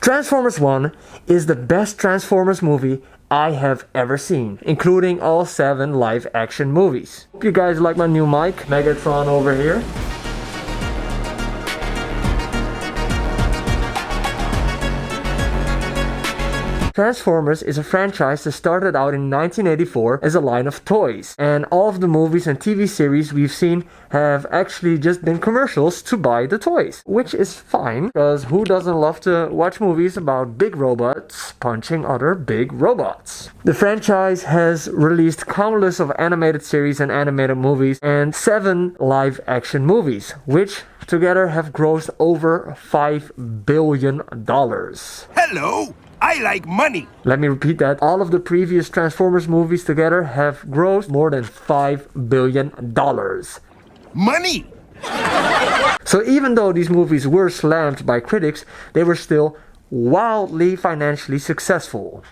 Transformers 1 is the best Transformers movie I have ever seen, including all 7 live action movies. Hope you guys like my new mic, Megatron over here. Transformers is a franchise that started out in 1984 as a line of toys, and all of the movies and TV series we've seen have actually just been commercials to buy the toys, which is fine, because who doesn't love to watch movies about big robots punching other big robots? The franchise has released countless of animated series and animated movies and 7 live action movies, which together have grossed over $5 billion. Hello! I like money! Let me repeat that. All of the previous Transformers movies together have grossed more than $5 billion. Money! So even though these movies were slammed by critics, they were still wildly financially successful.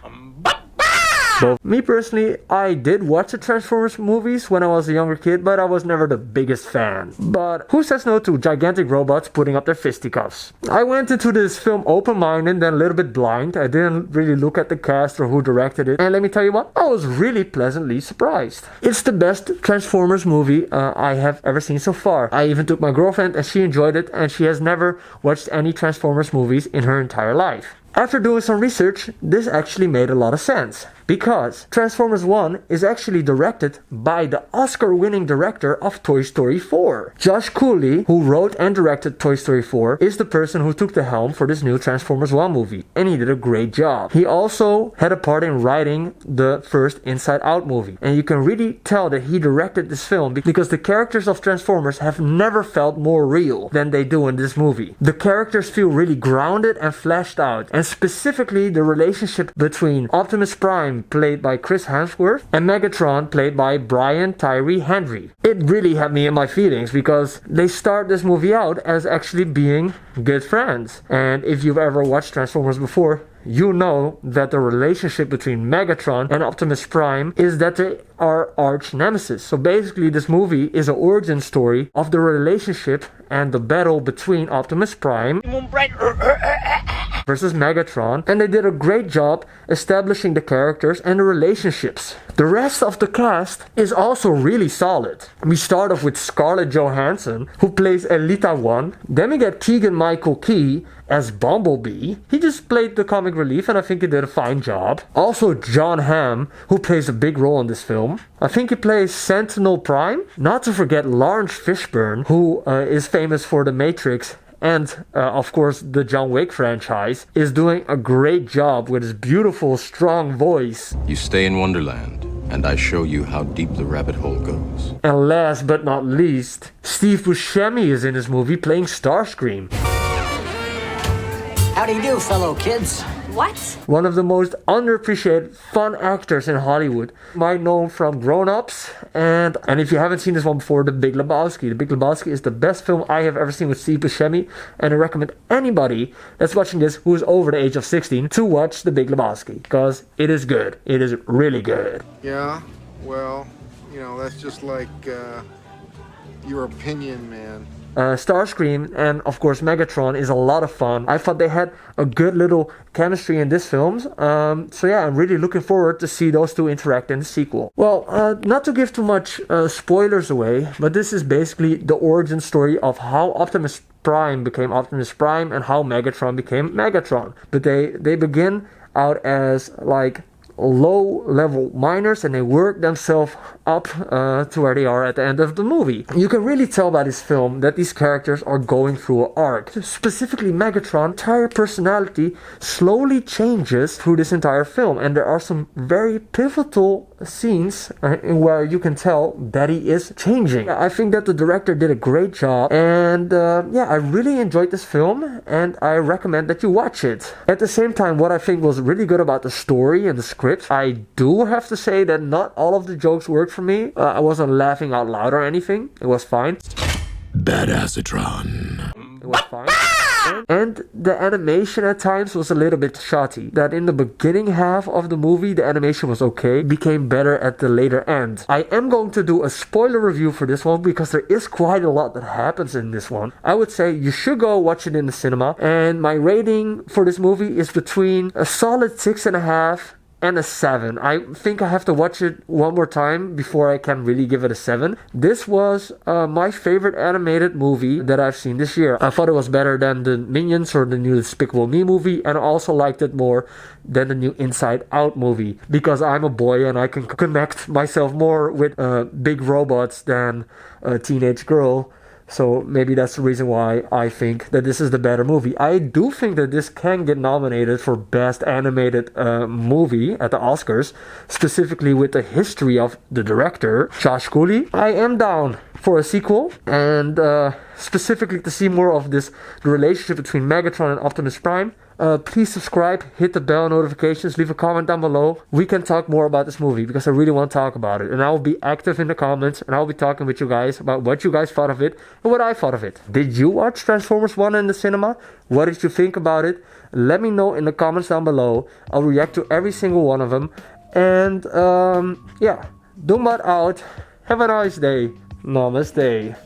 So, me personally, I did watch the Transformers movies when I was a younger kid, but I was never the biggest fan. But who says no to gigantic robots putting up their fisticuffs? I went into this film open-minded and a little bit blind. I didn't really look at the cast or who directed it. And let me tell you what, I was really pleasantly surprised. It's the best Transformers movie I have ever seen so far. I even took my girlfriend and she enjoyed it, and she has never watched any Transformers movies in her entire life. After doing some research, this actually made a lot of sense, because Transformers 1 is actually directed by the Oscar-winning director of Toy Story 4. Josh Cooley, who wrote and directed Toy Story 4, is the person who took the helm for this new Transformers 1 movie, and he did a great job. He also had a part in writing the first Inside Out movie, and you can really tell that he directed this film because the characters of Transformers have never felt more real than they do in this movie. The characters feel really grounded and fleshed out, and specifically the relationship between Optimus Prime, played by Chris Hemsworth, and Megatron, played by Brian Tyree Henry. It really had me in my feelings because they start this movie out as actually being good friends. And if you've ever watched Transformers before, you know that the relationship between Megatron and Optimus Prime is that they are arch nemesis. So basically this movie is an origin story of the relationship and the battle between Optimus Prime versus Megatron, and they did a great job establishing the characters and the relationships. The rest of the cast is also really solid. We start off with Scarlett Johansson, who plays Elita 1. Then we get Keegan-Michael Key as Bumblebee. He just played the comic relief, and I think he did a fine job. Also John Hamm, who plays a big role in this film. I think he plays Sentinel Prime. Not to forget Lawrence Fishburne, who is famous for The Matrix and of course the John Wick franchise, is doing a great job with his beautiful, strong voice. You stay in Wonderland, and I show you how deep the rabbit hole goes. And last but not least, Steve Buscemi is in this movie playing Starscream. How do you do, fellow kids? What? One of the most underappreciated fun actors in Hollywood. You might know him from Grown Ups, and if you haven't seen this one before, The Big Lebowski. The Big Lebowski is the best film I have ever seen with Steve Buscemi, and I recommend anybody that's watching this who is over the age of 16 to watch The Big Lebowski, because it is good. It is really good. Yeah, well, you know, that's just like your opinion, man. Starscream and of course Megatron is a lot of fun. I thought they had a good little chemistry in this film. So yeah, I'm really looking forward to see those two interact in the sequel. Well, not to give too much spoilers away, but this is basically the origin story of how Optimus Prime became Optimus Prime and how Megatron became Megatron. But they begin out as like low-level miners, and they work themselves up to where they are at the end of the movie. You can really tell by this film that these characters are going through an arc. Specifically, Megatron's entire personality slowly changes through this entire film, and there are some very pivotal scenes where you can tell that he is changing. I think that the director did a great job, and yeah, I really enjoyed this film, and I recommend that you watch it. At the same time, what I think was really good about the story and the script, I do have to say that not all of the jokes worked for me. I wasn't laughing out loud or anything. It was fine. Badassatron. It was fine. And the animation at times was a little bit shoddy. That in the beginning half of the movie, the animation was okay, became better at the later end. I am going to do a spoiler review for this one because there is quite a lot that happens in this one. I would say you should go watch it in the cinema, and my rating for this movie is between a solid 6.5 and a 7. I think I have to watch it one more time before I can really give it a 7. This was my favorite animated movie that I've seen this year. I thought it was better than the Minions or the new Despicable Me movie, and I also liked it more than the new Inside Out movie because I'm a boy and I can connect myself more with big robots than a teenage girl. So maybe that's the reason why I think that this is the better movie. I do think that this can get nominated for Best Animated Movie at the Oscars, specifically with the history of the director, Josh Cooley. I am down for a sequel, and specifically to see more of the relationship between Megatron and Optimus Prime. Please subscribe, hit the bell notifications, leave a comment down below. We can talk more about this movie because I really want to talk about it. And I will be active in the comments, and I'll be talking with you guys about what you guys thought of it and what I thought of it. Did you watch Transformers 1 in the cinema? What did you think about it? Let me know in the comments down below. I'll react to every single one of them. And yeah, Doombot out. Have a nice day. Namaste.